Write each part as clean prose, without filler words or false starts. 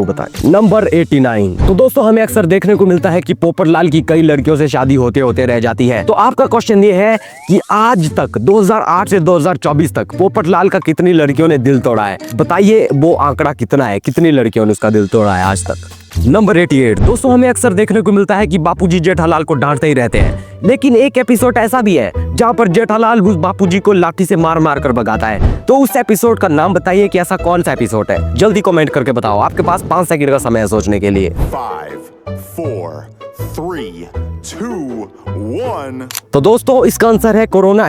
बताएं। नंबर 89। तो दोस्तों हमें अक्सर देखने को मिलता है कि पोपटलाल की कई लड़कियों से शादी होते होते रह जाती है। तो आपका क्वेश्चन ये है कि आज तक 2008 से 2024 तक पोपटलाल का कितनी लड़कियों ने दिल तोड़ा है? बताइए वो आंकड़ा कितना है, कितनी लड़कियों ने उसका दिल तोड़ा है आज तक। नंबर 88। दोस्तों हमें अक्सर देखने को मिलता है कि बापूजी जेठालाल को डांटते ही रहते हैं, लेकिन एक एपिसोड ऐसा भी है जहां पर जेठालाल उस बापूजी को लाठी से मार मार कर भगाता है। तो उस एपिसोड का नाम बताइए कि ऐसा कौन सा एपिसोड है। जल्दी कमेंट करके बताओ, आपके पास 5 सेकंड का समय है सोचने के लिए। 5, 4, 3, 2, 1। तो दोस्तों इसका आंसर है कोरोना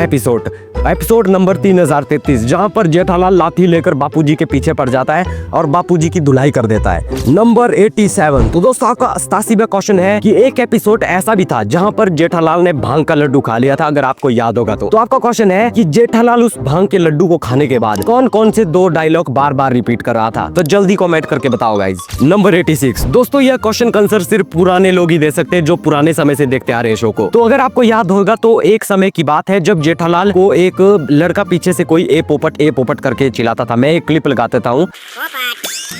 एपिसोड नंबर 3033, जहां पर जेठालाल लाठी लेकर बापूजी के पीछे पड़ जाता है और बापूजी की धुलाई कर देता है। नंबर 87। तो दोस्तों आपका 87वां क्वेश्चन है कि एक एपिसोड ऐसा भी था जहां पर जेठालाल ने भांग का लड्डू खा लिया था, अगर आपको याद होगा तो आपका क्वेश्चन है कि जेठालाल उस भांग के लड्डू को खाने के बाद कौन कौन से 2 डायलॉग बार बार रिपीट कर रहा था? तो जल्दी कमेंट करके बताओ गाइज। नंबर 86। दोस्तों यह क्वेश्चन का आंसर सिर्फ पुराने लोग ही दे सकते हैं जो पुराने समय से देखते आ रहे शो को। तो अगर आपको याद होगा तो एक समय की बात है जब जेठालाल को एक लड़का पीछे से कोई ए पोपट करके चिल्लाता था। मैं एक क्लिप लगा देता हूँ।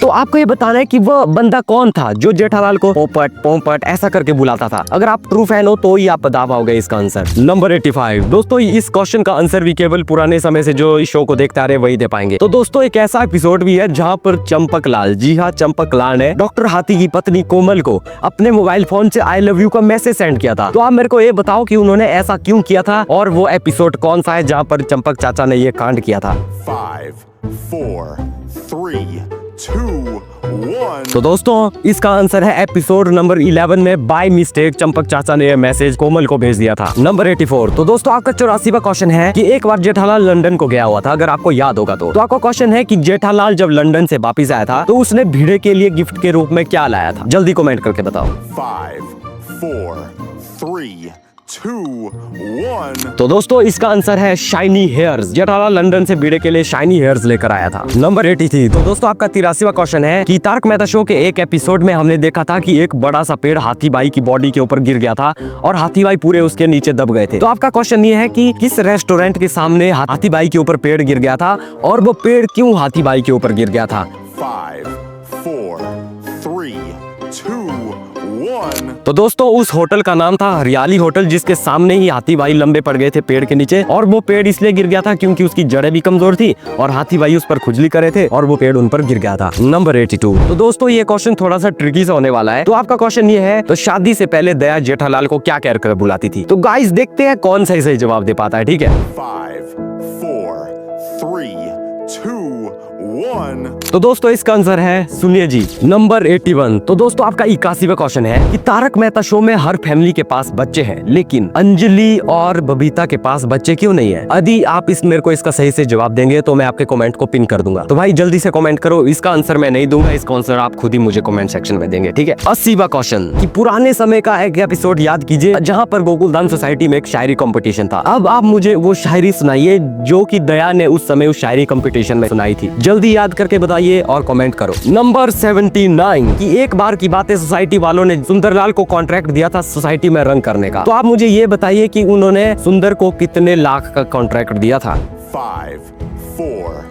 तो आपको ये बताना है कि वह बंदा कौन था जो जेठालाल को पोपट ऐसा करके बुलाता था। अगर आप ट्रू फैन हो तो ही आप बता पाओगे इसका आंसर। नंबर 85। दोस्तों इस क्वेश्चन का आंसर भी केवल पुराने समय से जो इस शो को देखते आ रहे वही दे पाएंगे। तो दोस्तों एक ऐसा एपिसोड भी है जहाँ पर चंपकलाल, जी हाँ चंपकलाल ने डॉक्टर हाथी की पत्नी कोमल को अपने मोबाइल फोन से आई लव यू का मैसेज सेंड किया था। तो आप मेरे को ये बताओ कि उन्होंने ऐसा क्यों किया था और वो एपिसोड कौन सा है जहाँ पर चंपक चाचा ने ये कांड किया था। 5, 4, 3, 2, 1। तो दोस्तों इसका आंसर है एपिसोड नंबर 11 में बाय मिस्टेक चंपक चाचा ने यह मैसेज कोमल को भेज दिया था। नंबर 84। तो दोस्तों आपका 84वां क्वेश्चन है कि एक बार जेठालाल लंदन को गया हुआ था, अगर आपको याद होगा तो आपका क्वेश्चन है कि जेठालाल जब लंदन से वापिस आया था तो उसने भिड़े के लिए गिफ्ट के रूप में क्या लाया था? जल्दी कमेंट करके बताओ। 5, 4, 3, 2, 1। तो दोस्तों इसका आंसर है शाइनी हेयर्स। जेठालाल लंदन से भिड़े के लिए शाइनी हेयर्स लेकर आया था। नंबर 83। तो दोस्तों आपका 83वां क्वेश्चन है कि तारक मेहता शो के एक एपिसोड में हमने देखा था कि एक बड़ा सा पेड़ हाथी बाई की बॉडी के ऊपर गिर गया था और हाथी बाई पूरे उसके नीचे दब गए थे। तो आपका क्वेश्चन ये है कि किस रेस्टोरेंट के सामने हाथी बाई के ऊपर पेड़ गिर गया था और वो पेड़ क्यों हाथी बाई के ऊपर गिर गया था? 5, 4, 3, 2, 1। तो दोस्तों उस होटल का नाम था हरियाली होटल, जिसके सामने ही हाथी भाई लंबे पड़ गए थे पेड़ के नीचे, और वो पेड़ इसलिए गिर गया था क्योंकि उसकी जड़ें भी कमजोर थी और हाथी भाई उस पर खुजली करे थे और वो पेड़ उन पर गिर गया था। नंबर 82। तो दोस्तों ये क्वेश्चन थोड़ा सा ट्रिकी सा होने वाला है। तो आपका क्वेश्चन ये है, तो शादी से पहले दया जेठालाल को क्या कहकर बुलाती थी? तो गाइस देखते हैं कौन सही जवाब दे पाता है, ठीक है। 5, 4, 3, 2, 1। तो दोस्तों इसका आंसर है, सुनिए जी, नंबर 81। तो दोस्तों आपका 81वां क्वेश्चन है कि तारक मेहता शो में हर फैमिली के पास बच्चे हैं, लेकिन अंजलि और बबीता के पास बच्चे क्यों नहीं है? यदि आप मेरे को इसका सही से जवाब देंगे तो मैं आपके कमेंट को पिन कर दूंगा। तो भाई जल्दी से कमेंट करो, इसका आंसर मैं नहीं दूंगा, इसका आंसर आप खुद ही मुझे कमेंट सेक्शन में देंगे, ठीक है। 80वां क्वेश्चन कि पुराने समय का एक एपिसोड याद कीजिए जहाँ पर गोकुलधाम सोसाइटी में एक शायरी कंपटीशन था। अब आप मुझे वो शायरी सुनाइए जो कि दया ने उस समय उस शायरी कंपटीशन में सुनाई थी। जल्दी याद करके बताइए और कमेंट करो। नंबर 79 कि एक बार की बात है, सोसाइटी वालों ने सुंदरलाल को कॉन्ट्रैक्ट दिया था सोसाइटी में रंग करने का। तो आप मुझे ये बताइए कि उन्होंने सुंदर को कितने लाख का कॉन्ट्रैक्ट दिया था? 5, 4,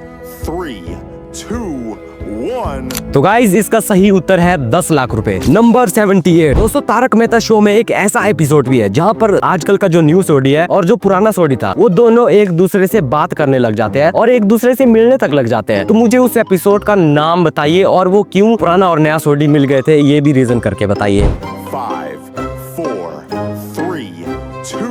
3, 2, 1। तो गाइज इसका सही उत्तर है 10 लाख रुपए। नंबर 78। दोस्तों तारक मेहता शो में एक ऐसा एपिसोड भी है जहाँ पर आजकल का जो न्यू सोडी है और जो पुराना सोडी था वो दोनों एक दूसरे से बात करने लग जाते हैं और एक दूसरे से मिलने तक लग जाते हैं। तो मुझे उस एपिसोड का नाम बताइए और वो क्यों पुराना और नया सोडी मिल गए थे, ये भी रीजन करके बताइए। 5, 4, 3, 2,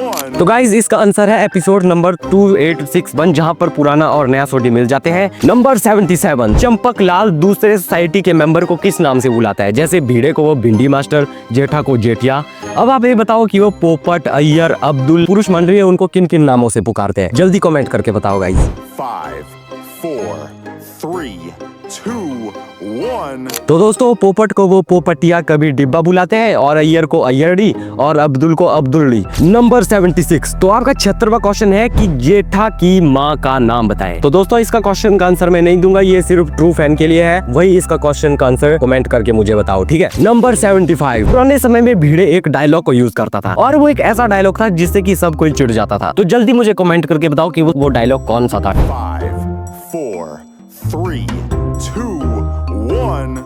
1। तो गाइज इसका आंसर है एपिसोड नंबर 2861, जहाँ पर पुराना और नया सोडी मिल जाते हैं। नंबर 77। चंपक लाल दूसरे सोसाइटी के मेंबर को किस नाम से बुलाता है? जैसे भीड़े को वो भिंडी मास्टर, जेठा को जेठिया। अब आप ये बताओ कि वो पोपट, अय्यर, अब्दुल, पुरुष मंडली है उनको किन किन नामों से पुकारते हैं? जल्दी कमेंट करके बताओ गाइज। 5, 4, 3, 2, 1। तो दोस्तों पोपट को वो पोपटिया कभी डिब्बा बुलाते हैं और अय्यर को अय्यरडी और अब्दुल को अब्दुल्ली। नंबर 76। तो आपका 76वां क्वेश्चन है कि जेठा की माँ का नाम बताएं। तो दोस्तों इसका क्वेश्चन का आंसर मैं नहीं दूंगा, ये सिर्फ ट्रू फैन के लिए है, वही इसका क्वेश्चन का आंसर कमेंट करके मुझे बताओ, ठीक है। नंबर 75। पुराने समय में भीड़े एक डायलॉग को यूज करता था और वो एक ऐसा डायलॉग था जिससे कि सब कोई चिढ़ जाता था। तो जल्दी मुझे कमेंट करके बताओ कि वो डायलॉग कौन सा था। 5, 4, 3, 2, 1।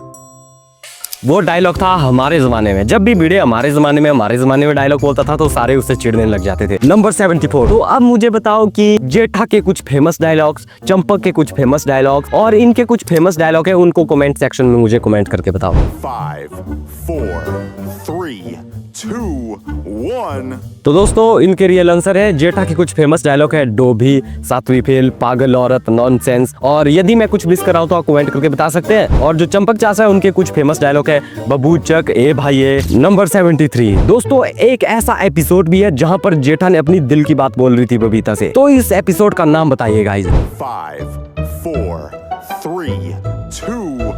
वो डायलॉग था हमारे जमाने में। जब भी भिड़े हमारे जमाने में डायलॉग बोलता था तो सारे उससे चिढ़ने लग जाते थे। नंबर 74। तो अब मुझे बताओ कि जेठा के कुछ फेमस डायलॉग्स, चंपक के कुछ फेमस डायलॉग्स और इनके कुछ फेमस डायलॉग है, उनको कमेंट सेक्शन में मुझे कमेंट करके बताओ। 5, 4, 3, 2, 1. तो दोस्तों इनके रियल आंसर है जेठा के कुछ फेमस डायलॉग है डोभी, सातवीं फेल, पागल औरत, नॉनसेंस। और यदि मैं कुछ मिस कर रहा हूं तो आप कमेंट करके बता सकते हैं। और जो चंपक चाचा है उनके कुछ फेमस डायलॉग है बबूचक, ए भाई ए। नंबर 73। दोस्तों एक ऐसा एपिसोड भी है जहां पर जेठा ने अपनी दिल की बात बोल रही थी बबीता से, तो इस एपिसोड का नाम बताइए गाइस। 5, 4, 3, 2,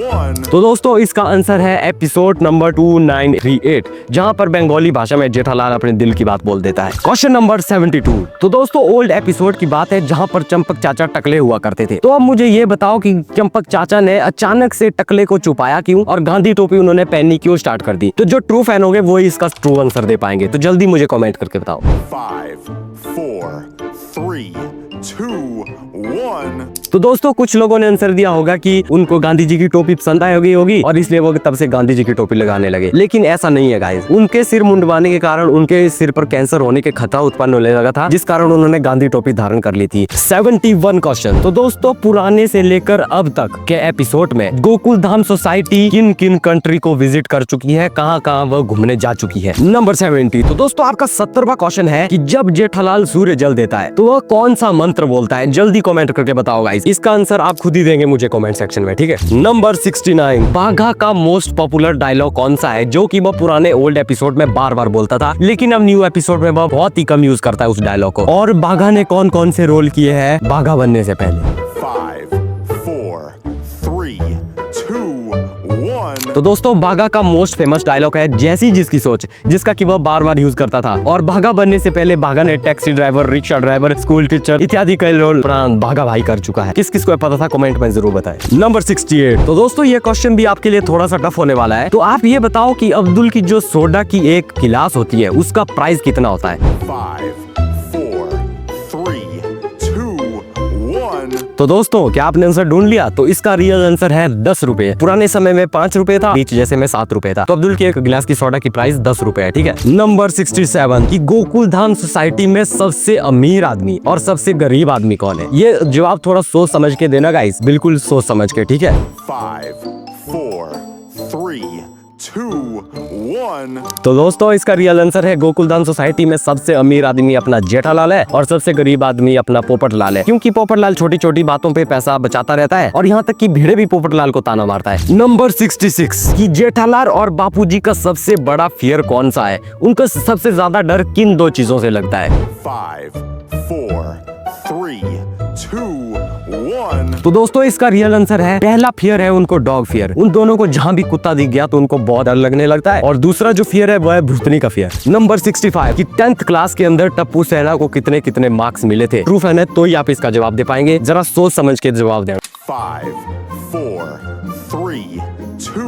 1. तो दोस्तों इसका आंसर है एपिसोड नंबर 2938, जहां पर बंगाली भाषा में जेठालाल अपने दिल की बात बोल देता है। Question number 72। तो दोस्तों ओल्ड एपिसोड की बात है जहां पर चंपक चाचा टकले हुआ करते थे। तो अब मुझे ये बताओ कि चंपक चाचा ने अचानक से टकले को छुपाया क्यों और गांधी टोपी उन्होंने पहननी क्यों स्टार्ट कर दी? तो जो ट्रू फैन होंगे वो इसका ट्रू आंसर दे पाएंगे, तो जल्दी मुझे कमेंट करके बताओ। 5, 4, 3, 2, 1. तो दोस्तों कुछ लोगों ने आंसर दिया होगा कि उनको गांधी जी की टोपी पसंद आई होगी और इसलिए वो तब से गांधी जी की टोपी लगाने लगे, लेकिन ऐसा नहीं है गाइस। उनके सिर मुंडवाने के कारण उनके सिर पर कैंसर होने के खतरा उत्पन्न होने लगा था, जिस कारण उन्होंने गांधी टोपी धारण कर ली थी। 71 क्वेश्चन। तो दोस्तों पुराने से लेकर अब तक के एपिसोड में गोकुल धाम सोसाइटी किन किन कंट्री को विजिट कर चुकी है, कहाँ कहाँ वह घूमने जा चुकी है। नंबर 70। तो दोस्तों आपका 70वां क्वेश्चन है कि जब जेठालाल सूर्य जल देता है तो वह कौन सा मंत्र बोलता है? जल्दी कमेंट करके बताओ गाइस। इसका आंसर आप खुद ही देंगे मुझे कमेंट सेक्शन में, ठीक है। नंबर 69। बाघा का मोस्ट पॉपुलर डायलॉग कौन सा है जो कि वह पुराने ओल्ड एपिसोड में बार बार बोलता था, लेकिन अब न्यू एपिसोड में वह बहुत ही कम यूज करता है उस डायलॉग को? और बाघा ने कौन कौन से रोल किए हैं बाघा बनने से पहले? 5, 4, 3, 2, 1. तो दोस्तों बाघा का मोस्ट फेमस डायलॉग है जैसी जिसकी सोच, जिसका कि वह बार बार यूज करता था। और बाघा बनने से पहले बाघा ने taxi driver, rickshaw driver, school teacher इत्यादि कई रोल बाघा भाई कर चुका है। किस किस को पता था कमेंट में जरूर बताएं। नंबर 68। तो दोस्तों ये क्वेश्चन भी आपके लिए थोड़ा सा टफ होने वाला है। तो आप ये बताओ कि अब्दुल की जो सोडा की एक गिलास होती है उसका प्राइस कितना होता है? 5, 4, 3, 2, 1. तो दोस्तों क्या आपने आंसर ढूंढ लिया? तो इसका रियल आंसर है 10 रुपए। पुराने समय में 5 रुपए था, बीच जैसे में 7 रुपए था। तो अब्दुल की एक गिलास की सोडा की प्राइस 10 रुपए है, ठीक है। नंबर 67 कि गोकुल धाम सोसाइटी में सबसे अमीर आदमी और सबसे गरीब आदमी कौन है? ये जवाब थोड़ा सोच समझ के देना गाइस, बिल्कुल सोच समझ के, ठीक है। 5, 4, 3, 2, 1. तो दोस्तों इसका रियल आंसर है गोकुलधाम सोसाइटी में सबसे अमीर आदमी अपना जेठालाल है और सबसे गरीब आदमी अपना पोपटलाल है, क्योंकि पोपटलाल छोटी छोटी बातों पे पैसा बचाता रहता है और यहाँ तक कि भिड़े भी पोपटलाल को ताना मारता है। नंबर 66 कि जेठालाल और बापूजी का सबसे बड़ा फियर कौन सा है? उनका सबसे ज्यादा डर किन दो चीजों से लगता है? 5, 4, 3, 2, 1. तो दोस्तों इसका रियल आंसर है पहला फियर है उनको डॉग फियर। उन दोनों को जहां भी कुत्ता दिख गया तो उनको बहुत डर लगने लगता है। और दूसरा जो फियर है वो है भूतनी का फियर। नंबर 65 कि 10th क्लास के अंदर टप्पू सेना को कितने कितने मार्क्स मिले थे? प्रूफ है तो ही आप इसका जवाब दे पाएंगे, जरा सोच समझ के जवाब दें। 5, 4, 3, 2,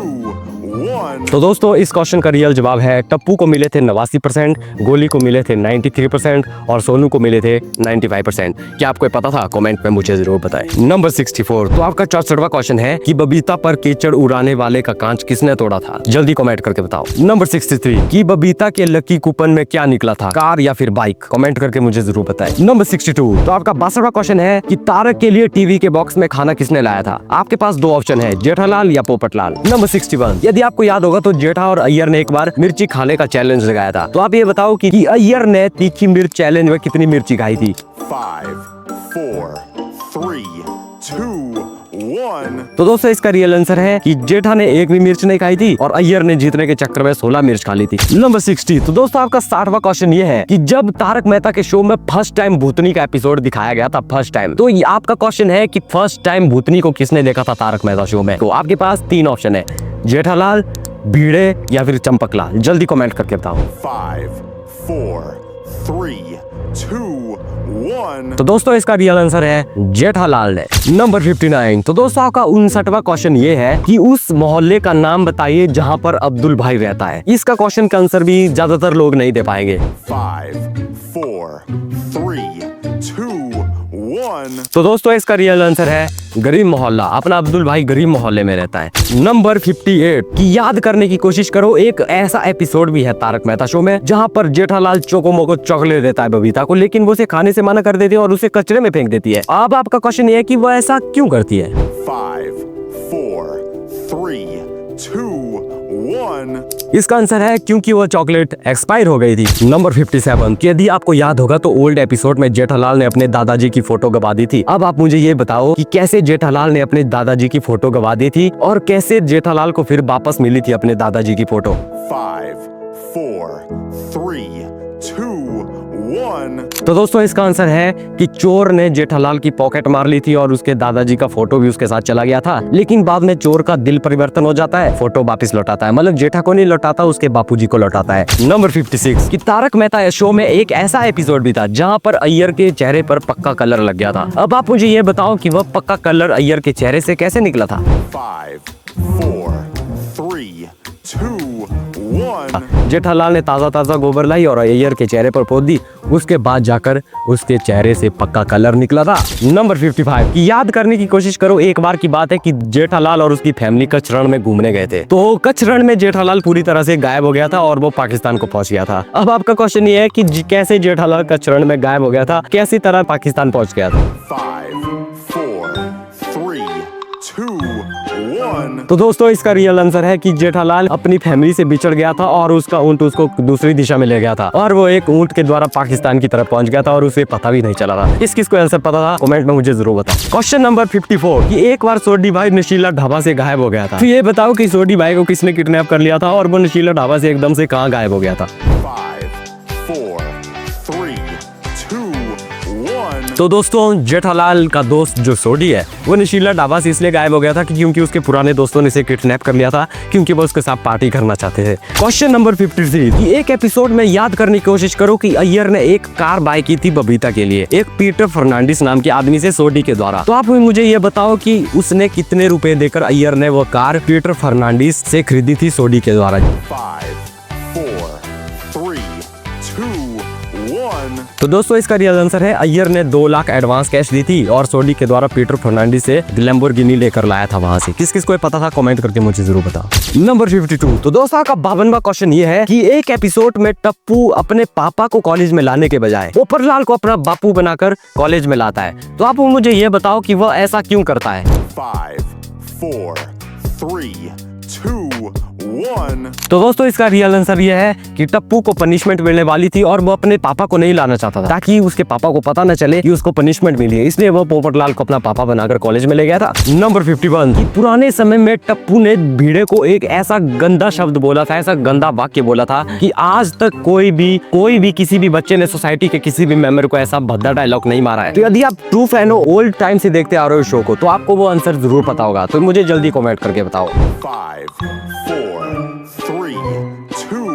1. तो दोस्तों इस क्वेश्चन का रियल जवाब है टप्पू को मिले थे 89%, गोली को मिले थे 93% और सोनू को मिले थे 95%। क्या आपको पता था? कमेंट में मुझे जरूर बताएं। नंबर 64 तो आपका 64वां क्वेश्चन है कि बबीता पर कीचड़ उड़ाने वाले का कांच किसने तोड़ा था? जल्दी कमेंट करके बताओ। नंबर 63 कि बबीता के लकी कूपन में क्या निकला था, कार या फिर बाइक? कमेंट करके मुझे जरूर बताएं। नंबर 62 तो आपका 62वां क्वेश्चन है कि तारक के लिए टीवी के बॉक्स में खाना किसने लाया था? आपके पास दो ऑप्शन है, जेठालाल या पोपटलाल। नंबर 61 यदि आपको याद होगा तो जेठा और अय्यर ने एक बार मिर्ची खाने का चैलेंज लगाया था। तो आप ये बताओ कि अय्यर ने तीखी मिर्च चैलेंज में कितनी मिर्ची खाई थी? 5, 4, 3, 2, 1. तो दोस्तों इसका रियल आंसर है कि जेठा ने एक भी मिर्च नहीं खाई थी और अय्यर ने जीतने के चक्कर में 16 मिर्च खा ली थी। नंबर 60 तो दोस्तों आपका 60वां क्वेश्चन ये है कि जब तारक मेहता के शो में फर्स्ट टाइम भूतनी का एपिसोड दिखाया गया था, फर्स्ट टाइम, तो ये आपका क्वेश्चन है कि फर्स्ट टाइम भूतनी को किसने देखा था तारक मेहता शो में? तो आपके पास 3 ऑप्शन है, जेठालाल, भिड़े या फिर चंपकलाल। जल्दी कमेंट करके बताओ। 5, 4, 3, 2, 1. तो दोस्तों इसका रियल आंसर है जेठालाल ने। नंबर 59 तो दोस्तों आपका 59वां क्वेश्चन ये है कि उस मोहल्ले का नाम बताइए जहां पर अब्दुल भाई रहता है। इसका क्वेश्चन का आंसर भी ज्यादातर लोग नहीं दे पाएंगे। 5, 4, 3, 2, 1. तो दोस्तों इसका रियल आंसर है गरीब मोहल्ला। अपना अब्दुल भाई गरीब मोहल्ले में रहता है। नंबर 58 की याद करने की कोशिश करो। एक ऐसा एपिसोड भी है तारक मेहता शो में जहाँ पर जेठालाल चोकोमो को चॉकलेट देता है बबीता को, लेकिन वो उसे खाने से मना कर देती है और उसे कचरे में फेंक देती है। अब आपका क्वेश्चन ये है कि वो ऐसा क्यों करती है। 5, 4, 3, 2, 1. इसका आंसर है क्योंकि वो चॉकलेट एक्सपायर हो गई थी। नंबर 57 कि यदि आपको याद होगा तो ओल्ड एपिसोड में जेठालाल ने अपने दादाजी की फोटो गवा दी थी। अब आप मुझे ये बताओ कि कैसे जेठालाल ने अपने दादाजी की फोटो गवा दी थी और कैसे जेठालाल को फिर वापस मिली थी अपने दादाजी की फोटो। 5, 4, 3, 2, 1. तो दोस्तों इसका आंसर है कि चोर ने जेठालाल की पॉकेट मार ली थी और उसके दादाजी का फोटो भी उसके साथ चला गया था, लेकिन बाद में चोर का दिल परिवर्तन हो जाता है, फोटो वापस लौटाता है। मतलब जेठा को नहीं लौटाता, उसके बापूजी को लौटाता है। नंबर 56 कि तारक मेहता शो में एक ऐसा एपिसोड भी था जहां पर अय्यर के चेहरे पर पक्का कलर लग गया था। अब आप मुझे ये बताओ कि वह पक्का कलर अय्यर के चेहरे से कैसे निकला था। 5, 4, 3, 2, 1. जेठालाल ने ताजा ताजा गोबर लाई और अय्यर के चेहरे पर पोत दी, उसके बाद जाकर उसके चेहरे से पक्का कलर निकला था। नंबर 55 की याद करने की कोशिश करो। एक बार की बात है कि जेठालाल और उसकी फैमिली कच्छ रण में घूमने गए थे। तो कच्छ रण में जेठालाल पूरी तरह से गायब हो गया था और वो पाकिस्तान को पहुंच गया था। अब आपका क्वेश्चन ये है कि कैसे जेठालाल कच्छ रण में गायब हो गया था, कैसी तरह पाकिस्तान पहुंच गया था। 5, 4, 3, 2, 1. तो दोस्तों इसका रियल आंसर है कि जेठालाल अपनी फैमिली से बिछड़ गया था और उसका ऊंट उसको दूसरी दिशा में ले गया था और वो एक ऊंट के द्वारा पाकिस्तान की तरफ पहुंच गया था और उसे पता भी नहीं चला था। किसको आंसर पता था कमेंट में मुझे जरूर बताओ। क्वेश्चन नंबर 54 कि एक बार सोडी भाई नशीला ढाबा से गायब हो गया था। तो ये बताओ कि सोडी भाई को किसने किडनैप कर लिया था और वो नशीला ढाबा से एकदम से कहाँ गायब हो गया था। 5, 4, 3, 2, 1. तो दोस्तों जेठालाल का दोस्त जो सोडी है वो नशीला ढाबा से इसलिए गायब हो गया था क्योंकि उसके पुराने दोस्तों ने इसे किडनैप कर लिया था क्योंकि वो उसके साथ पार्टी करना चाहते थे। क्वेश्चन नंबर 53 कि एक एपिसोड में याद करने की कोशिश करो कि अय्यर ने एक कार बाय की थी बबीता के लिए एक पीटर फर्नांडिस नाम के आदमी से सोडी के द्वारा। तो आप मुझे ये बताओ कि उसने कितने रुपए देकर अय्यर ने वो कार पीटर फर्नांडिस से खरीदी थी सोडी के द्वारा। 5, 4, 3, 2, 1. तो दोस्तों इसका रियल आंसर है अय्यर ने 2 लाख एडवांस कैश दी थी और सोडी के द्वारा पीटर फर्नांडिस से लैम्बोर्गिनी लेकर लाया था वहां से। किस को पता था कमेंट करके मुझे जरूर बताओ। नंबर 52 तो दोस्तों का 52वां क्वेश्चन ये है कि एक एपिसोड में टप्पू अपने पापा को कॉलेज में लाने के बजाय पोपटलाल को अपना बापू बनाकर कॉलेज में लाता है। तो आप मुझे ये बताओ कि वह ऐसा क्यों करता है। 5, 4, 3, 2, 1. तो दोस्तों इसका रियल आंसर ये है कि टप्पू को पनिशमेंट मिलने वाली थी और वो अपने पापा को नहीं लाना चाहता था ताकि उसके पापा को पता न चले कि उसको पनिशमेंट मिली है, इसलिए वो पोपटलाल को अपना पापा बनाकर कॉलेज में ले गया था। नंबर 51 कि पुराने समय में टप्पू ने भिड़े को एक ऐसा गंदा शब्द बोला था, ऐसा गंदा वाक्य बोला था कि आज तक कोई भी किसी भी बच्चे ने सोसाइटी के किसी भी मेंबर को ऐसा भद्दा डायलॉग नहीं मारा है। तो यदि आप ट्रू फैन हो, ओल्ड टाइम से देखते आ रहे हो शो को, तो आपको वो आंसर जरूर पता होगा। तो मुझे जल्दी कमेंट करके बताओ। 5, 4, 3, 2,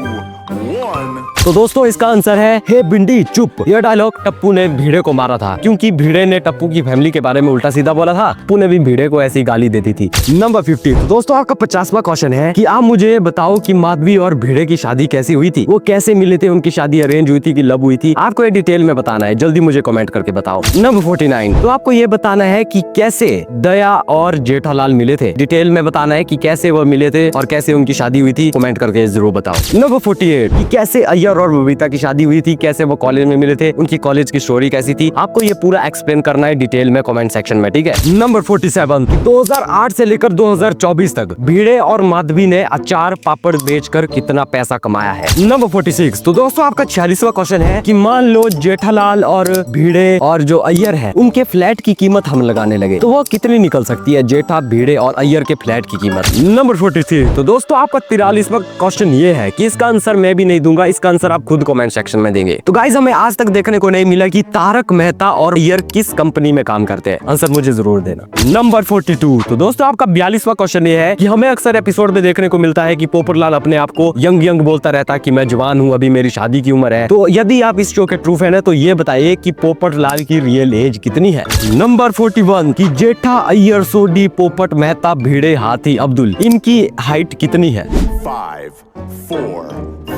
1. तो दोस्तों इसका आंसर है हे भिंडी चुप। यह डायलॉग टप्पू ने भिड़े को मारा था क्योंकि भिड़े ने टप्पू की फैमिली के बारे में उल्टा सीधा बोला था। टप्पू ने भी भिड़े को ऐसी गाली देती थी। नंबर 50 तो दोस्तों आपका 50वां क्वेश्चन है कि आप मुझे बताओ कि माधवी और भिड़े की शादी कैसी हुई थी, वो कैसे मिले थे, उनकी शादी अरेंज हुई थी कि लव हुई थी। आपको ये डिटेल में बताना है, जल्दी मुझे कमेंट करके बताओ। नंबर 49 तो आपको ये बताना है कि कैसे दया और जेठालाल मिले थे। डिटेल में बताना है कि कैसे वो मिले थे और कैसे उनकी शादी हुई थी, कमेंट करके जरूर बताओ। नंबर 48 कि कैसे अय्यर और बबीता की शादी हुई थी, कैसे वो कॉलेज में मिले थे, उनकी कॉलेज की स्टोरी कैसी थी। आपको ये पूरा एक्सप्लेन करना है डिटेल में कमेंट सेक्शन में, ठीक है। नंबर 47 2008 से लेकर 2024 तक भिड़े और माधवी ने अचार पापड़ बेचकर कितना पैसा कमाया है। नंबर 46 तो दोस्तों आपका 46वां क्वेश्चन है कि मान लो जेठालाल और भिड़े और जो अय्यर है उनके फ्लैट की कीमत हम लगाने लगे तो वो कितनी निकल सकती है, जेठा भिड़े और अय्यर के फ्लैट की कीमत। नंबर 43 तो दोस्तों आपका 43वां क्वेश्चन ये है कि इसका आंसर मैं भी नहीं दूंगा, इसका आंसर आप खुद कमेंट सेक्शन में देंगे। तो गाइस हमें आज तक देखने को नहीं मिला कि तारक मेहता और अय्यर किस कंपनी में काम करते हैं, आंसर मुझे जरूर देना। नंबर 42 तो दोस्तों आपका 42वां क्वेश्चन ये है कि हमें अक्सर एपिसोड में देखने को मिलता है कि पोपटलाल अपने आप को यंग बोलता रहता है कि मैं जवान हूँ, अभी मेरी शादी की उम्र है। तो यदि आप इस शो के ट्रू फैन है तो ये बताइए कि पोपटलाल की रियल एज कितनी है। नंबर 41 कि जेठा अय्यर सोडी पोपट मेहता भिड़े हाथी अब्दुल इनकी हाइट कितनी है। 5, 4,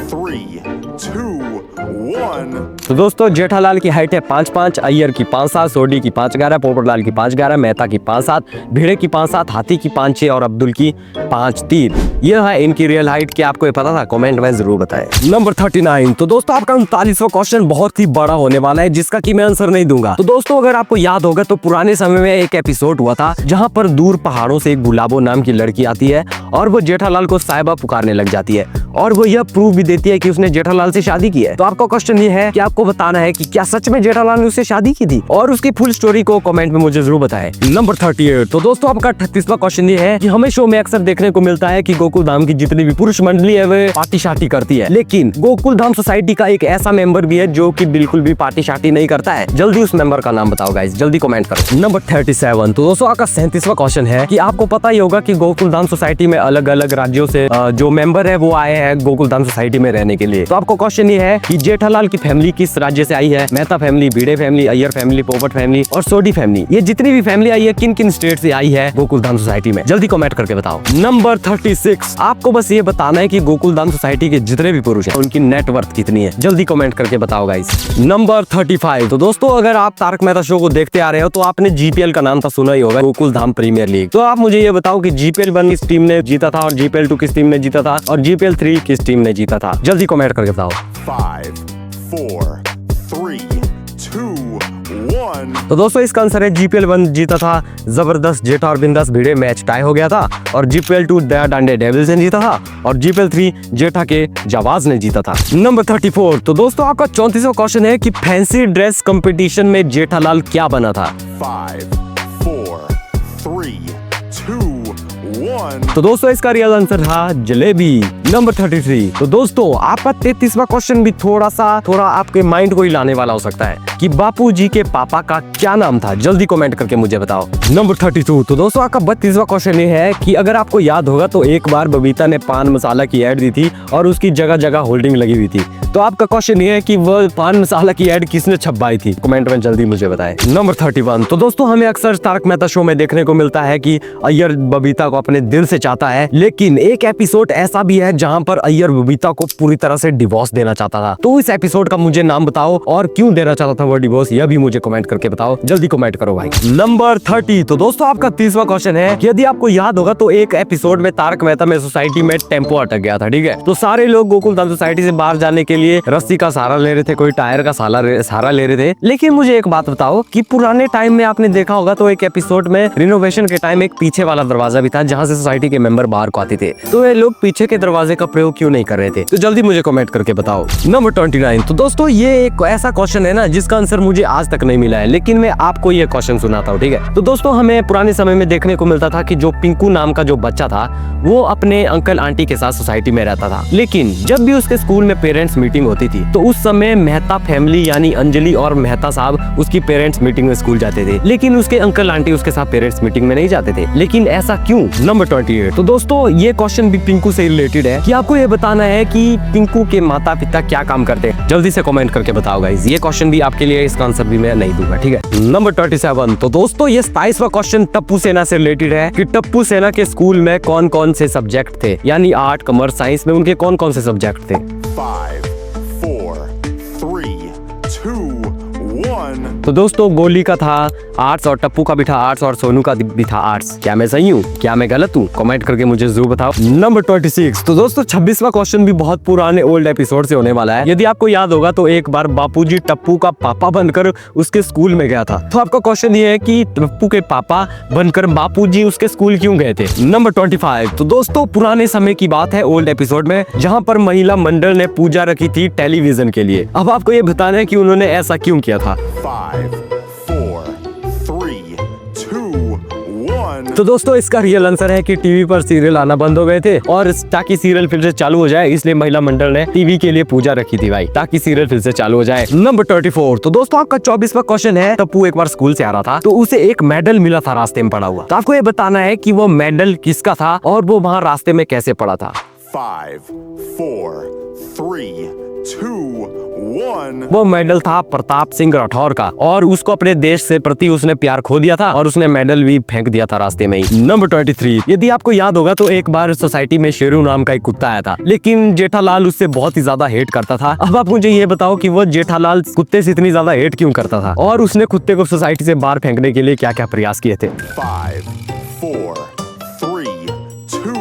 3, 2, 1. तो दोस्तों जेठालाल की हाइट है 5'5", अय्यर की 5'7", सोडी की 5'11", पोपटलाल की 5'11", मेहता की 5'7", भिड़े की 5'7", हाथी की 5'6" और अब्दुल की 5'3". यह है इनकी रियल हाइट। क्या आपको ये पता था? कमेंट में जरूर बताएं। नंबर 39। तो दोस्तों आपका 39वां क्वेश्चन बहुत ही बड़ा होने वाला है, जिसका कि मैं आंसर नहीं दूंगा। तो दोस्तों अगर आपको याद होगा तो पुराने समय में एक एपिसोड हुआ था जहाँ पर दूर पहाड़ों से एक गुलाबो नाम की लड़की आती है और वो जेठालाल को साहिबा पुकारने लग जाती है और वो यह प्रूव भी देती है कि उसने जेठालाल से शादी की है। तो आपका क्वेश्चन ये है कि आपको बताना है कि क्या सच में जेठालाल ने उससे शादी की थी, और उसकी फुल स्टोरी को कमेंट में मुझे जरूर बताएं। नंबर 38। तो दोस्तों आपका 38वां क्वेश्चन ये है कि हमें शो में अक्सर देखने को मिलता है कि गोकुल धाम की जितनी भी पुरुष मंडली है वे पार्टी शार्टी करती है, लेकिन गोकुल धाम सोसाइटी का एक ऐसा मेंबर भी है जो कि बिल्कुल भी पार्टी शार्टी नहीं करता है। जल्दी उस मेंबर का नाम बताओ गाइस, जल्दी कमेंट करो। नंबर 37। तो दोस्तों आपका 37वां क्वेश्चन है कि आपको पता ही होगा कि गोकुल धाम सोसाइटी में अलग अलग राज्यों से जो मेंबर है वो आए हैं गोकुल धाम सोसाइटी में रहने के लिए। तो आपको क्वेश्चन ये है कि जेठालाल की फैमिली किस राज्य से आई है? मेहता फैमिली, भिड़े फैमिली, अय्यर फैमिली, पोपट फैमिली और सोडी फैमिली, ये जितनी भी फैमिली आई है किन किन स्टेट से आई है गोकुल धाम सोसाइटी में? जल्दी कमेंट करके बताओ। नंबर 36। आपको बस ये बताना है कि गोकुल धाम सोसाइटी के जितने भी पुरुष हैं उनकी नेटवर्थ कितनी है? जल्दी कमेंट करके बताओ गाइस। नंबर 35। तो दोस्तों अगर आप तारक मेहता शो को देखते आ रहे हो तो आपने जीपीएल का नाम तो सुना ही होगा, गोकुल धाम प्रीमियर लीग। तो आप मुझे ये बताओ कि जीपीएल 1 किस टीम ने जीता था और जीपीएल 2 किस टीम ने जीता था और जीपीएल 3 किस टीम ने जीता था? जल्दी कमेंट करके बताओ। 5, 4, 3, 2, 1. तो दोस्तों इसका आंसर है जीपीएल 1 जीता था जबरदस्त जेठा और बिंदास भिड़े, मैच टाई हो गया था, और जीपीएल 2 दया डांडे डेविल्स ने जीता था और जीपीएल 3 जेठा के जावाज ने जीता था। नंबर 34। तो दोस्तों आपका 34वां क्वेश्चन है कि फैंसी ड्रेस कंपटीशन में जेठालाल क्या बना था? 5, 4, 3, 2, 1. तो दोस्तों इसका रियल आंसर था जलेबी। नंबर 33। तो दोस्तों आपका 33वां क्वेश्चन भी थोड़ा आपके माइंड को हिलाने वाला हो सकता है कि बापूजी के पापा का क्या नाम था? जल्दी कमेंट करके मुझे बताओ। नंबर 32। तो दोस्तों आपका 32वां क्वेश्चन ये है कि अगर आपको याद होगा तो एक बार बबीता ने पान मसाला की ऐड दी थी और उसकी जगह जगह होल्डिंग लगी हुई थी। तो आपका क्वेश्चन ये है कि वह पान मसाला की ऐड किसने छपवाई थी? कमेंट में जल्दी मुझे बताएं। नंबर 31। तो दोस्तों हमें अक्सर तारक मेहता शो में देखने को मिलता है कि अय्यर बबीता को अपने दिल से चाहता है, लेकिन एक एपिसोड ऐसा भी है जहां पर अय्यर बबीता को पूरी तरह से डिवोर्स देना चाहता था। तो इस एपिसोड का मुझे नाम बताओ और क्यों देना चाहता था वो डिवोर्स, यह भी मुझे कमेंट करके बताओ। जल्दी कमेंट करो भाई। नंबर 30। तो दोस्तों आपका 30वां क्वेश्चन है कि यदि आपको याद होगा तो एक एपिसोड में तारक मेहता में सोसाइटी में टेम्पो अटक गया था, ठीक है? तो सारे लोग गोकुल धाम सोसाइटी से बाहर जाने के लिए रस्सी का सहारा ले रहे थे, कोई टायर का सहारा ले रहे थे। लेकिन मुझे एक बात बताओ कि पुराने टाइम में आपने देखा होगा तो एक एपिसोड में रिनोवेशन के टाइम एक पीछे वाला दरवाजा भी था जहाँ से सोसाइटी के मेंबर बाहर को आते थे। तो ये लोग पीछे के दरवाजे का प्रयोग क्यों नहीं कर रहे थे? तो जल्दी मुझे कमेंट करके बताओ। नंबर 29। तो दोस्तों ये एक ऐसा क्वेश्चन है ना जिसका आंसर मुझे आज तक नहीं मिला है, लेकिन मैं आपको ये क्वेश्चन सुनाता हूँ, ठीक है? तो दोस्तों हमें पुराने समय में देखने को मिलता था कि जो पिंकू नाम का जो बच्चा था वो अपने अंकल आंटी के साथ सोसाइटी में रहता था, लेकिन जब भी उसके स्कूल में पेरेंट्स मीटिंग होती थी तो उस समय मेहता फैमिली यानी अंजलि और मेहता साहब उसकी पेरेंट्स मीटिंग में स्कूल जाते थे, लेकिन उसके अंकल आंटी उसके साथ पेरेंट्स मीटिंग में नहीं जाते थे। लेकिन ऐसा क्यों? नंबर 28। तो दोस्तों ये क्वेश्चन भी पिंकू से रिलेटेड है कि आपको ये बताना है कि पिंकू के माता पिता क्या काम करते हैं। जल्दी से कमेंट करके बताओ गाइस। ये क्वेश्चन भी आपके लिए, इसका आंसर भी मैं नहीं दूंगा, ठीक है? नंबर 27। तो दोस्तों ये 27वां क्वेश्चन टप्पू सेना से रिलेटेड है कि टप्पू सेना के स्कूल में कौन कौन से सब्जेक्ट थे, यानी आर्ट, कॉमर्स, साइंस में उनके कौन कौन से सब्जेक्ट थे? 5, 4, 3, 2, 1. तो दोस्तों गोली का था आर्ट्स और टप्पू का भी था आर्ट्स और सोनू का भी था आर्ट्स। क्या मैं सही हूँ? क्या मैं गलत हूँ? कमेंट करके मुझे जरूर बताओ। नंबर 26। तो दोस्तों 26वां क्वेश्चन भी बहुत पुराने ओल्ड एपिसोड से होने वाला है। यदि आपको याद होगा तो एक बार बापूजी टप्पू का पापा बनकर उसके स्कूल में गया था। तो आपका क्वेश्चन ये है कि टप्पू के पापा बनकर बापूजी उसके स्कूल क्यों गए थे? नंबर 25। तो दोस्तों पुराने समय की बात है ओल्ड एपिसोड में जहाँ पर महिला मंडल ने पूजा रखी थी टेलीविजन के लिए। अब आपको ये बताना है कि उन्होंने ऐसा क्यों किया था। 5, 4, 3, 2, 1. तो दोस्तों इसका रियल आंसर है कि टीवी पर सीरियल आना बंद हो गए थे और ताकि सीरियल फिर से चालू हो जाए इसलिए महिला मंडल ने टीवी के लिए पूजा रखी थी भाई, ताकि सीरियल फिर से चालू हो जाए। नंबर 34। तो दोस्तों आपका 24वां क्वेश्चन है टप्पू एक बार स्कूल से आ रहा था तो उसे एक मेडल मिला था रास्ते में पड़ा हुआ। तो आपको ये बताना है कि वो मेडल किसका था और वो वहाँ रास्ते में कैसे पड़ा था। 5, 4, 3, 2, 1. वो मेडल था प्रताप सिंह राठौर का और उसको अपने देश से प्रति उसने प्यार खो दिया था और उसने मेडल भी फेंक दिया था रास्ते में ही। नंबर 23, यदि आपको याद होगा तो एक बार सोसाइटी में शेरू नाम का एक कुत्ता आया था, लेकिन जेठालाल उससे बहुत ही ज्यादा हेट करता था। अब आप मुझे ये बताओ कि वो जेठालाल कुत्ते से इतनी ज्यादा हेट क्यों करता था और उसने कुत्ते को सोसाइटी से बाहर फेंकने के लिए क्या क्या प्रयास किए थे। 5, 4, 3, 2,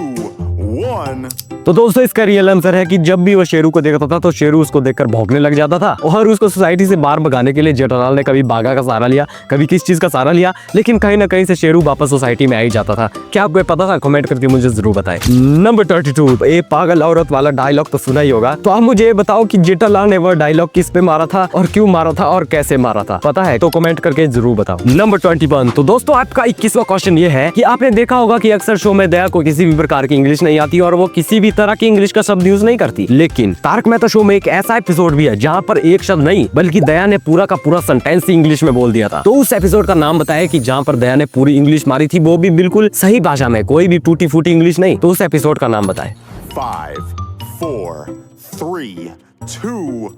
1. तो दोस्तों इसका रियल आंसर है कि जब भी वो शेरू को देखता था तो शेरू उसको देखकर भौंकने लग जाता था और उसको सोसाइटी से बाहर भगाने के लिए जेठालाल ने कभी बाघा का सहारा लिया, कभी किस चीज का सहारा लिया, लेकिन कहीं ना कहीं से शेरू वापस सोसाइटी में आ ही जाता था। क्या आपको पता था? कमेंट करके मुझे जरूर बताएं। नंबर 32, ए पागल औरत वाला डायलॉग तो सुना ही होगा, तो आप मुझे बताओ कि जेठालाल ने वह डायलॉग किस पे मारा था और क्यों मारा था और कैसे मारा था? पता है तो कमेंट करके जरूर बताओ। नंबर 21, तो दोस्तों आपका 21वां क्वेश्चन ये है कि आपने देखा होगा कि अक्सर शो में दया को किसी भी प्रकार की इंग्लिश नहीं आती और वो किसी भी तरह की इंग्लिश का शब्द यूज नहीं करती, लेकिन तारक मेहता शो में एक ऐसा एपिसोड भी है जहाँ पर एक शब्द नहीं बल्कि दया ने पूरा का पूरा सेंटेंस ही इंग्लिश में बोल दिया था। तो उस एपिसोड का नाम बताए कि जहाँ पर दया ने पूरी इंग्लिश मारी थी, वो भी बिल्कुल सही भाषा में, कोई भी टूटी फूटी इंग्लिश नहीं। तो उस एपिसोड का नाम बताए। 5, 4, 3, 2,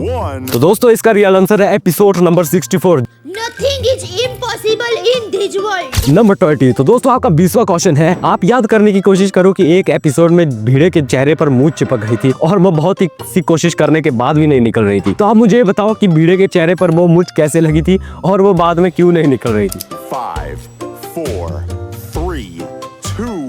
1. तो दोस्तों इसका रियल आंसर है episode number 64। Nothing is impossible in this world. Number 20, तो दोस्तों आपका 20वां क्वेश्चन है। आप याद करने की कोशिश करो कि एक एपिसोड में भीड़े के चेहरे पर मूंछ चिपक गई थी और वो बहुत ही सी कोशिश करने के बाद भी नहीं निकल रही थी। तो आप मुझे बताओ कि भीड़े के चेहरे पर वो मूंछ कैसे लगी थी और वो बाद में क्यों नहीं निकल रही थी। 5, 4, 3, 2,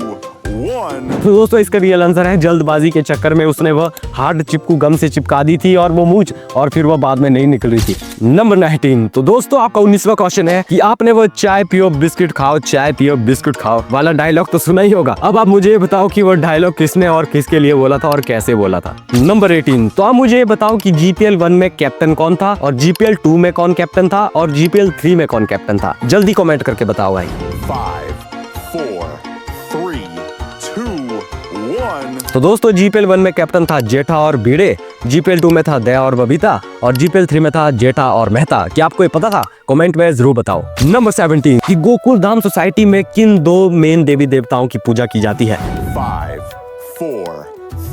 1. तो दोस्तों इसका रियल आंसर है जल्दबाजी के चक्कर में उसने वह हार्ड चिपकू गम से चिपका दी थी और वो मूंछ और फिर वो बाद में नहीं निकल रही थी। नंबर 19, तो दोस्तों आपका 19वां क्वेश्चन है कि आपने वो चाय पियो बिस्किट खाओ चाय पियो बिस्कुट खाओ वाला डायलॉग तो सुना ही होगा। अब आप मुझे बताओ कि वो डायलॉग किसने और किसके लिए बोला था और कैसे बोला था। नंबर 18, तो आप मुझे बताओ कि GPL 1 में कैप्टन कौन था और GPL 2 में कौन कैप्टन था और GPL 3 में कौन कैप्टन था? जल्दी कमेंट करके बताओ भाई। 5, 4, 3, 2, 1. तो दोस्तों GPL 1 में कैप्टन था जेठा और भिड़े, GPL 2 में था दया और बबीता और GPL 3 में था जेठा और मेहता। क्या आपको ये पता था? कमेंट में जरूर बताओ। नंबर 17, कि गोकुल धाम सोसाइटी में किन दो मेन देवी देवताओं की पूजा की जाती है? 5, 4,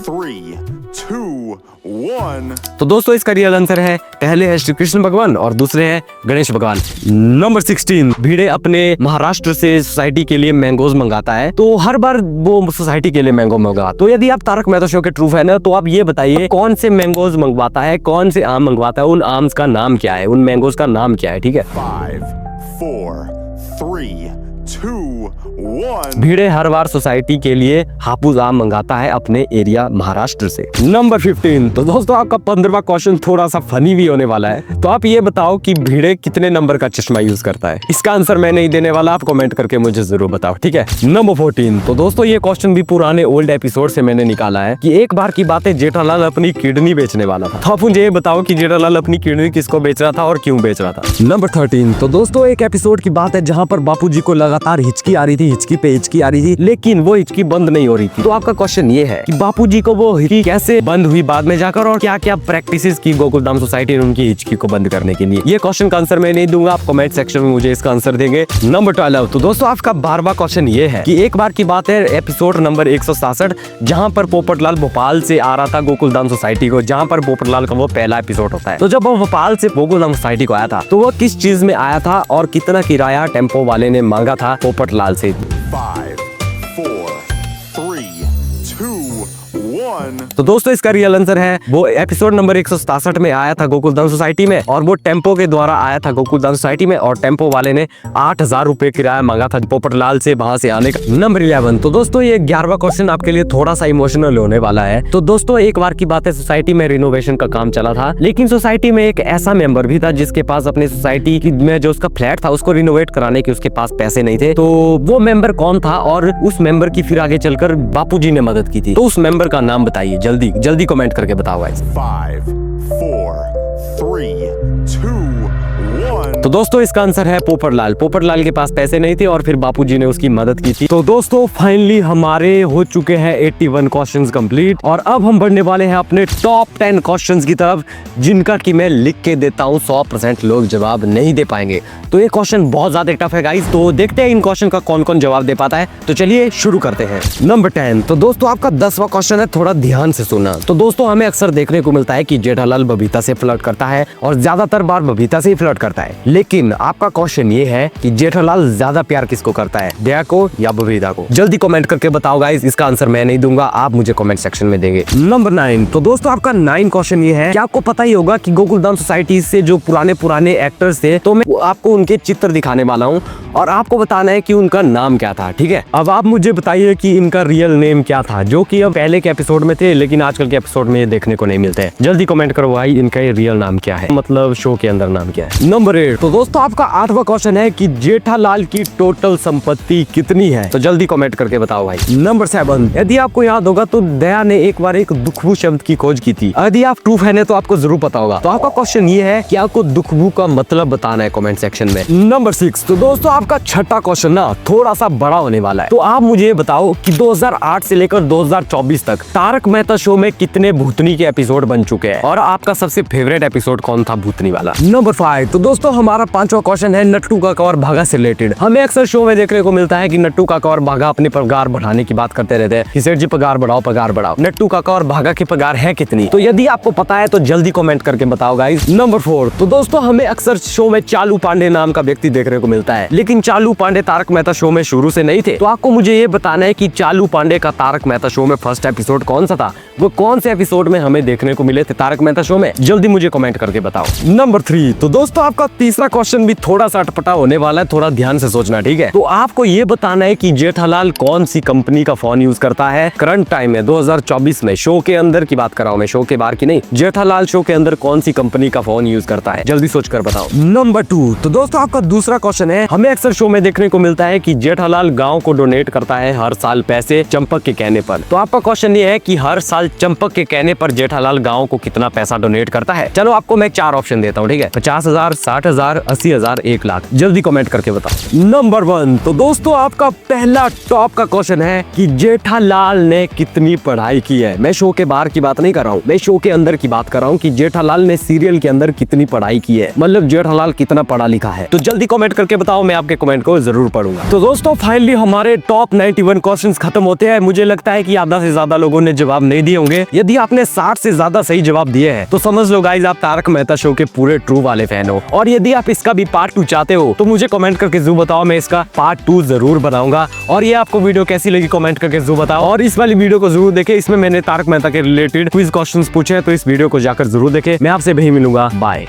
3, 2, 1. तो दोस्तों इसका रियल आंसर है पहले है श्री कृष्ण भगवान और दूसरे है गणेश भगवान। नंबर 16, भिड़े अपने महाराष्ट्र से सोसाइटी के लिए मैंगोज मंगाता है, तो हर बार वो सोसाइटी के लिए मैंगो मंगवा। तो यदि आप तारक मेहता शो के ट्रू फैन है तो आप ये बताइए कौन से मैंगोज मंगवाता है, कौन से आम मंगवाता है, उन आम्स का नाम क्या है, उन मैंगोज का नाम क्या है? ठीक है, 5, 4, 3, 2, 1. भिड़े हर बार सोसाइटी के लिए हापुस आम मंगाता है अपने एरिया महाराष्ट्र से। नंबर 15, तो दोस्तों आपका 15वां क्वेश्चन थोड़ा सा फनी भी होने वाला है। तो आप ये बताओ कि भिड़े कितने नंबर का चश्मा यूज करता है? इसका आंसर मैं नहीं देने वाला, आप कमेंट करके मुझे जरूर बताओ। ठीक है। नंबर 14, तो दोस्तों ये क्वेश्चन भी पुराने ओल्ड एपिसोड से मैंने निकाला है कि एक बार की बात है जेठालाल अपनी किडनी बेचने वाला था। तो आप मुझे ये बताओ कि जेठालाल अपनी किडनी किसको बेच रहा था और क्यों बेच रहा था? नंबर 13, तो दोस्तों एक एपिसोड की बात है जहाँ पर बापूजी को लगातार हिचकी आ रही थी, हिचकी पे हिचकी आ रही थी, लेकिन वो हिचकी बंद नहीं हो रही थी। तो आपका क्वेश्चन ये है कि बापूजी को वो हिचकी कैसे बंद हुई बाद में जाकर और क्या क्या प्रैक्टिसेस की गोकुलधाम सोसाइटी ने उनकी हिचकी को बंद करने के लिए? ये क्वेश्चन का आंसर मैं नहीं दूंगा, आप कमेंट सेक्शन में मुझे इसका आंसर देंगे। नंबर 12, तो दोस्तों आपका 12वां क्वेश्चन ये है कि एक बार की बात है एपिसोड नंबर 167 जहाँ पर पोपटलाल भोपाल से आ रहा था गोकुलधाम सोसाइटी को, जहाँ पर पोपटलाल का वो पहला एपिसोड होता है। तो जब वो भोपाल से गोकुलधाम सोसाइटी को आया था तो वो किस चीज में आया था और कितना किराया टेम्पो वाले ने मांगा था पोपटलाल से? 5, 4, 3, 2, 1. तो दोस्तों इसका रियल आंसर है वो एपिसोड नंबर 167 में आया था गोकुलधाम सोसाइटी में और वो टेम्पो के द्वारा आया था गोकुलधाम सोसाइटी में और टेम्पो वाले ने 8,000 रुपए किराया मांगा था पोपटलाल से वहां से आने का। नंबर 11, तो दोस्तों ये 11वां क्वेश्चन आपके लिए थोड़ा सा इमोशनल होने वाला है। तो दोस्तों एक बार की बात है सोसाइटी में रिनोवेशन का काम चला था, लेकिन सोसाइटी में एक ऐसा मेंबर भी था जिसके पास अपनी सोसाइटी में जो उसका फ्लैट था उसको रिनोवेट कराने के उसके पास पैसे नहीं थे। तो वो मेंबर कौन था और उस मेंबर की फिर आगे चलकर बापूजी ने मदद की थी? तो उस मेंबर का नाम बताइए, जल्दी जल्दी कमेंट करके बताओ गाइस। 5, 4, 3, 2, 1. तो दोस्तों इसका आंसर है पोपटलाल। पोपटलाल के पास पैसे नहीं थे और फिर बापूजी ने उसकी मदद की थी। तो दोस्तों फाइनली हमारे हो चुके हैं 81 क्वेश्चंस कंप्लीट और अब हम बढ़ने वाले हैं अपने टॉप 10 क्वेश्चंस की तरफ, जिनका कि मैं लिख के देता हूँ 100% लोग जवाब नहीं दे पाएंगे। तो ये क्वेश्चन बहुत ज्यादा टफ है गाइस, तो देखते हैं इन क्वेश्चन का कौन कौन जवाब दे पाता है। तो चलिए शुरू करते हैं। नंबर 10। तो दोस्तों आपका 10वां क्वेश्चन है, थोड़ा ध्यान से सुनना। तो दोस्तों हमें अक्सर देखने को मिलता है कि जेठालाल बबीता से फ्लर्ट करता है और ज्यादातर बार बबीता से ही फ्लर्ट करता है, लेकिन आपका क्वेश्चन ये है कि जेठालाल ज्यादा प्यार किसको करता है, दया को या बबीता को? जल्दी कमेंट करके बताओ गाइस, इसका आंसर मैं नहीं दूंगा, आप मुझे कमेंट सेक्शन में देंगे। नंबर 9। तो दोस्तों आपका 9 क्वेश्चन ये है, क्या आपको पता ही होगा कि गोकुलधाम सोसाइटी से जो पुराने एक्टर्स थे, तो मैं आपको उनके चित्र दिखाने वाला हूँ और आपको बताना है कि उनका नाम क्या था, ठीक है? अब आप मुझे बताइए कि इनका रियल नेम क्या था, जो कि अब पहले के एपिसोड में थे लेकिन आजकल के एपिसोड में ये देखने को नहीं मिलते हैं। जल्दी कमेंट करो भाई, इनका रियल नाम क्या है, मतलब शो के अंदर नाम क्या है। नंबर 8। तो दोस्तों आपका 8वां क्वेश्चन है कि जेठालाल की टोटल संपत्ति कितनी है, तो जल्दी कमेंट करके बताओ भाई। नंबर 7। यदि आपको याद होगा तो दया ने एक बार एक दुखबू शब्द की खोज की थी, यदि आप ट्रू फैन है तो आपको जरूर पता होगा। तो आपका क्वेश्चन ये है कि आपको दुखबू का मतलब बताना है कमेंट सेक्शन में। नंबर 6। तो दोस्तों आपका छठा क्वेश्चन ना थोड़ा सा बड़ा होने वाला है, तो आप मुझे बताओ कि 2008 से लेकर 2024 तक तारक मेहता शो में कितने भूतनी के एपिसोड बन चुके हैं और आपका सबसे फेवरेट एपिसोड कौन था भूतनी वाला। नंबर 5। तो दोस्तों हमारा 5वां क्वेश्चन है नट्टू काका और भागा से रिलेटेड। हमें अक्सर शो में देखने को मिलता है कि नट्टू काका और भागा अपने पगार बढ़ाने की बात करते रहते हैं कि सेठ जी पगार बढ़ाओ पगार बढ़ाओ। नट्टू काका और भागा की पगार है कितनी? तो यदि आपको पता है तो जल्दी कमेंट करके बताओ गाइस। नंबर 4। तो दोस्तों हमें अक्सर शो में चालू पांडे नाम का व्यक्ति देखने को मिलता है, लेकिन चालू पांडे तारक मेहता शो में शुरू से नहीं थे। तो आपको मुझे ये बताना है कि चालू पांडे का तारक मेहता शो में फर्स्ट एपिसोड कौन सा था, वो कौन से एपिसोड में हमें देखने को मिले थे तारक मेहता शो में? जल्दी मुझे कमेंट करके बताओ। नंबर 3। तो दोस्तों आपका तीसरा क्वेश्चन भी थोड़ा सा अटपटा होने वाला है, थोड़ा ध्यान से सोचना, ठीक है? तो आपको ये बताना है कि जेठालाल कौन सी कंपनी का फोन यूज करता है करंट टाइम में 2024 में। शो के अंदर की बात कर रहा हूं मैं, शो के बाहर की नहीं। जेठालाल शो के अंदर कौन सी कंपनी का फोन यूज करता है, जल्दी सोच कर बताओ। नंबर 2। तो दोस्तों आपका दूसरा क्वेश्चन है, हमें अक्सर शो में देखने को मिलता है कि जेठालाल गाँव को डोनेट करता है हर साल पैसे चंपक के कहने पर। तो आपका क्वेश्चन ये है कि हर साल चंपक के कहने पर जेठालाल गाँव को कितना पैसा डोनेट करता है? चलो आपको मैं 4 ऑप्शन देता हूँ, ठीक है? 50,000, 60,000, 80,000, 1 लाख। जल्दी कमेंट करके बताओ। नंबर 1। तो दोस्तों आपका पहला टॉप का क्वेश्चन है कि जेठालाल ने कितनी पढ़ाई की है। मैं शो के बाहर की बात नहीं कर रहा हूँ, मैं शो के अंदर की बात कर रहा हूँ कि जेठालाल ने सीरियल के अंदर कितनी पढ़ाई की है, मतलब जेठालाल कितना पढ़ा लिखा है। तो जल्दी कमेंट करके बताओ, मैं आपके कमेंट को जरूर पढ़ूंगा। तो दोस्तों फाइनली हमारे टॉप 91 क्वेश्चंस खत्म होते हैं। मुझे लगता है कि आधा से ज्यादा लोगों ने जवाब नहीं दिए होंगे। यदि आपने 60 से ज्यादा सही जवाब दिए हैं तो समझ लो गाइस आप तारक मेहता शो के पूरे ट्रू वाले फैन हो। और यदि आप इसका भी पार्ट 2 चाहते हो तो मुझे कमेंट करके जरूर बताओ, मैं इसका पार्ट 2 जरूर बनाऊंगा। और ये आपको वीडियो कैसी लगी कमेंट करके जरूर बताओ। और इस वाली वीडियो को जरूर देखें, इसमें मैंने तारक मेहता के रिलेटेड क्विज क्वेश्चंस पूछे हैं, तो इस वीडियो को जाकर जरूर देखें। मैं आपसे भी मिलूंगा, बाय।